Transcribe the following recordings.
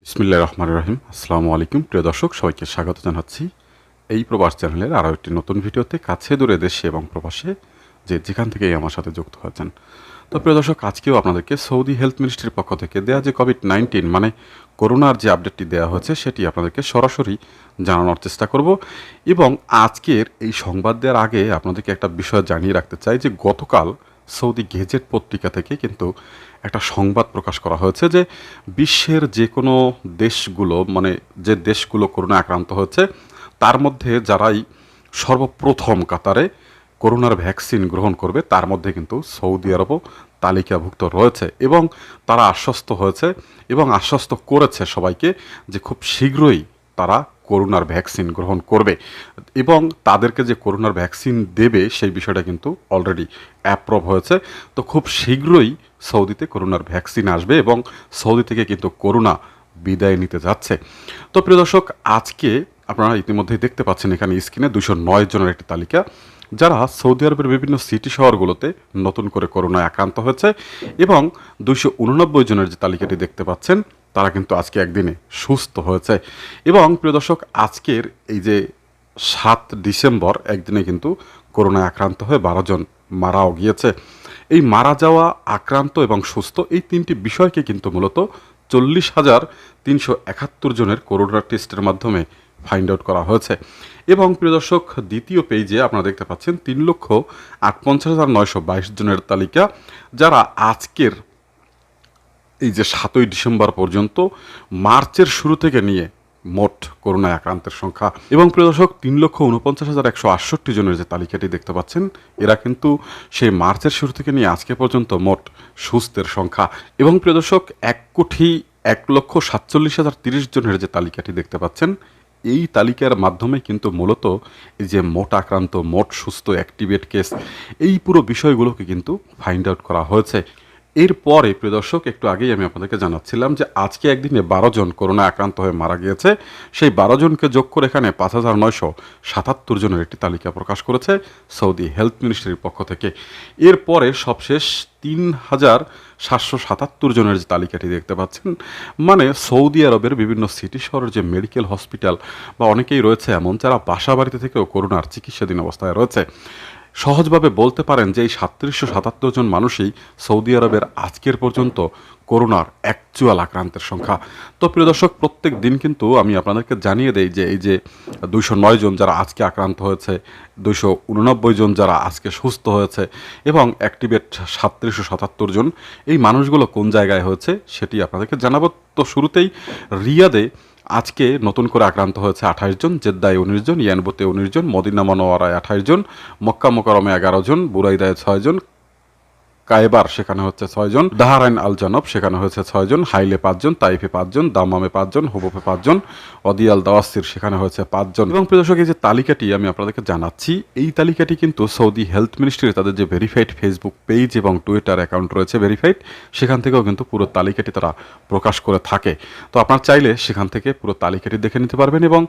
বিসমিল্লাহির রহমানির রহিম। আসসালামু আলাইকুম প্রিয় দর্শক, সবাইকে স্বাগত জানাচ্ছি এই প্রবাস চ্যানেলের আরও একটি নতুন ভিডিওতে। কাছে দূরে দেশে এবং প্রবাসে যেখান থেকেই আমার সাথে যুক্ত হয়েছেন। তো প্রিয় দর্শক, আজকেও আপনাদেরকে সৌদি হেলথ মিনিস্ট্রির পক্ষ থেকে দেওয়া যে কোভিড-19 মানে করোনার যে আপডেটটি দেওয়া হয়েছে সেটি আপনাদেরকে সরাসরি জানানোর চেষ্টা করব। এবং আজকের এই সংবাদ দেওয়ার আগে আপনাদেরকে একটা বিষয় জানিয়ে রাখতে চাই যে গতকাল সৌদি গেজেট পত্রিকা থেকে কিন্তু একটা সংবাদ প্রকাশ করা হয়েছে যে বিশ্বের যে কোনো দেশগুলো মানে যে দেশগুলো করোনা আক্রান্ত হয়েছে তার মধ্যে যারাই সর্বপ্রথম কাতারে করোনার ভ্যাকসিন গ্রহণ করবে তার মধ্যে কিন্তু সৌদি আরবও তালিকাভুক্ত রয়েছে। এবং তারা আশ্বস্ত হয়েছে এবং আশ্বস্ত করেছে সবাইকে যে খুব শীঘ্রই তারা করোনার ভ্যাকসিন গ্রহণ করবে এবং তাদেরকে যে করোনার ভ্যাকসিন দেবে সেই বিষয়টা কিন্তু অলরেডি অ্যাপ্রুভ হয়েছে। তো খুব শীঘ্রই সৌদিতে করোনার ভ্যাকসিন আসবে এবং সৌদি থেকে কিন্তু করোনা বিদায় নিতে যাচ্ছে। তো প্রিয় দর্শক, আজকে আপনারা ইতিমধ্যেই দেখতে পাচ্ছেন এখানে স্ক্রিনে 209 জনের একটি তালিকা যারা সৌদি আরবের বিভিন্ন সিটি শহরগুলোতে নতুন করে করোনায় আক্রান্ত হয়েছে এবং 289 জনের যে তালিকাটি দেখতে পাচ্ছেন তারা কিন্তু আজকে একদিনে সুস্থ হয়েছে। এবং প্রিয় দর্শক, আজকের এই যে 7 ডিসেম্বর একদিনে কিন্তু করোনায় আক্রান্ত হয়ে 12 জন মারাও গিয়েছে। এই মারা যাওয়া, আক্রান্ত এবং সুস্থ এই তিনটি বিষয়কে কিন্তু মূলত 40,371 জনের করোনা টেস্টের মাধ্যমে ফাইন্ড আউট করা হয়েছে। এবং প্রিয় দর্শক, দ্বিতীয় পেজে আপনারা দেখতে পাচ্ছেন 3,48,922 জনের তালিকা যারা আজকের এই যে 7ই ডিসেম্বর পর্যন্ত মার্চের শুরু থেকে নিয়ে মোট করোনায় আক্রান্তের সংখ্যা। এবং প্রিয় দর্শক, 3,49,168 জনের যে তালিকাটি দেখতে পাচ্ছেন এরা কিন্তু সেই মার্চের শুরু থেকে নিয়ে আজকে পর্যন্ত মোট সুস্থের সংখ্যা। এবং প্রিয় দর্শক, 1,47,030 জনের যে তালিকাটি দেখতে পাচ্ছেন এই তালিকার মাধ্যমে কিন্তু মূলত এই যে মোট আক্রান্ত, মোট সুস্থ, অ্যাক্টিভেট কেস এই পুরো বিষয়গুলোকে কিন্তু ফাইন্ড আউট করা হয়েছে। এরপরে প্রিয় দর্শক, একটু আগেই আমি আপনাদেরকে জানাচ্ছিলাম যে আজকে একদিনে 12 জন করোনা আক্রান্ত হয়ে মারা গিয়েছে। সেই 12 জনকে যোগ করে এখানে 5,977 জনের একটি তালিকা প্রকাশ করেছে সৌদি হেলথ মিনিস্ট্রির পক্ষ থেকে। এরপরে সবশেষ 3,777 জনের যে তালিকাটি দেখতে পাচ্ছেন মানে সৌদি আরবের বিভিন্ন সিটি শহরের যে মেডিকেল হসপিটাল বা অনেকেই রয়েছে এমন যারা বাসা বাড়িতে থেকেও করোনার চিকিৎসাধীন অবস্থায় রয়েছে। সহজভাবে বলতে পারেন যে এই 377 জন মানুষই সৌদি আরবের আজকের পর্যন্ত করোনার অ্যাকচুয়াল আক্রান্তের সংখ্যা। তো প্রিয় দর্শক, প্রত্যেক দিন কিন্তু আমি আপনাদেরকে জানিয়ে দেই যে এই যে 209 জন যারা আজকে আক্রান্ত হয়েছে, 289 জন যারা আজকে সুস্থ হয়েছে এবং অ্যাক্টিভেট 377 জন, এই মানুষগুলো কোন জায়গায় হয়েছে সেটি আপনাদেরকে জানাবো। তো শুরুতেই রিয়াদে আজকে নতুন করে আক্রান্ত হয়েছে 28 জন, জেদ্দায় 19 জন, ইয়ানবুতে 19 জন, মদিনা মনোয়ারায় 28 জন, মক্কা মোকাররমে 11 জন, বুরাইদায় 6 জন, কায়বার সেখানে হচ্ছে 6 জন, দাহারাইন আল জানব সেখানে হয়েছে 6 জন, হাইলে 5 জন, তাইফে 5 জন, দামামে 5 জন, হুবুফে 5 জন, অদিয়াল দাওয়াসির সেখানে হয়েছে 5 জন। এবং প্রিয় দর্শক, এই যে তালিকাটি আমি আপনাদেরকে জানাচ্ছি এই তালিকাটি কিন্তু সৌদি হেলথ মিনিস্ট্রি তাদের যে ভেরিফাইড ফেসবুক পেজ এবং টুইটার অ্যাকাউন্ট রয়েছে ভেরিফাইড, সেখান থেকেও কিন্তু পুরো তালিকাটি তারা প্রকাশ করে থাকে। তো আপনারা চাইলে সেখান থেকে পুরো তালিকাটি দেখে নিতে পারবেন। এবং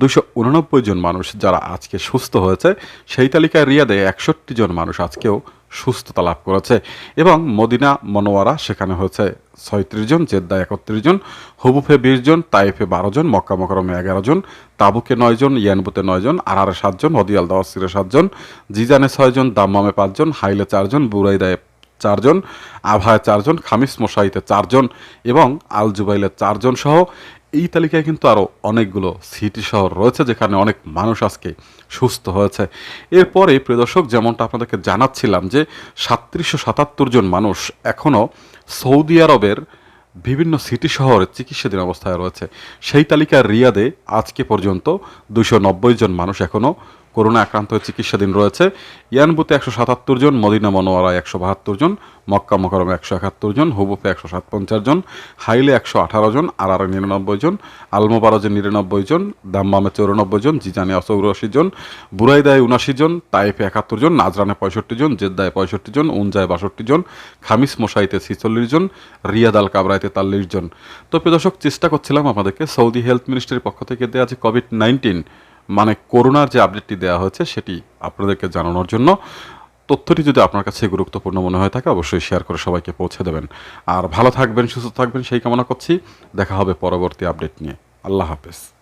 289 জন মানুষ যারা আজকে সুস্থ হয়েছে সেই তালিকায় রিয়াদে 61 জন মানুষ আজকেও সুস্থতা লাভ করেছে। এবং মদিনা মনোয়ারা সেখানে হয়েছে 36 জন, জেদ্দায় 31 জন, হুবুফে 20 জন, তাইফে 12 জন, মক্কা মোকাররমে 11 জন, তাবুকে 9 জন, ইয়ানবুতে 9 জন, আরারে 7 জন, হদিয়াল দাওয়াসিরে 7 জন, জিজানে 6 জন, দাম্মামে 5 জন, হাইলে 4 জন, বুরাইদায় 4 জন, আভায় 4 জন, খামিস মোশাইতে 4 জন এবং আল জুবাইলে 4 জন সহ এই তালিকায় কিন্তু আরও অনেকগুলো সিটি শহর রয়েছে যেখানে অনেক মানুষ আজকে সুস্থ হয়েছে। এরপরে প্রিয় দর্শক, যেমনটা আপনাদেরকে জানাচ্ছিলাম যে 377 জন মানুষ এখনও সৌদি আরবের বিভিন্ন সিটি শহরে চিকিৎসাধীন অবস্থায় রয়েছে। সেই তালিকার রিয়াদে আজকে পর্যন্ত 290 জন মানুষ এখনও করোনা আক্রান্ত হয়ে চিকিৎসাধীন রয়েছে। ইয়ানবুতে 177 জন, মদিনা মনোয়ারায় 172 জন, মক্কা মোকাররমে 171 জন, হুবুফে 157 জন, হাইলে 118 জন, আরারে 99 জন, আলমোবারজে 99 জন, দাম্মামে 94 জন, জিজানে 84 জন, বুরাইদায় 79 জন, তাইফে 71 জন, নাজরানে 65 জন, জেদ্দায় 65 জন, উনজায় 62 জন, খামিস মোশাইতে 46 জন, রিয়াদ আল কাবরাইতে 43 জন। তো প্রিয় দর্শক, চেষ্টা করছিলাম আপনাদেরকে সৌদি হেলথ মিনিস্ট্রির পক্ষ থেকে দেওয়া যে কোভিড-19 মানে করোনার যে আপডেটটি দেওয়া হয়েছে সেটি আপনাদেরকে জানানোর জন্য। তথ্যটি যদি আপনার কাছে গুরুত্বপূর্ণ মনে হয়ে থাকে অবশ্যই শেয়ার করে সবাইকে পৌঁছে দেবেন। আর ভালো থাকবেন, সুস্থ থাকবেন সেই কামনা করছি। দেখা হবে পরবর্তী আপডেট নিয়ে। আল্লাহ হাফেজ।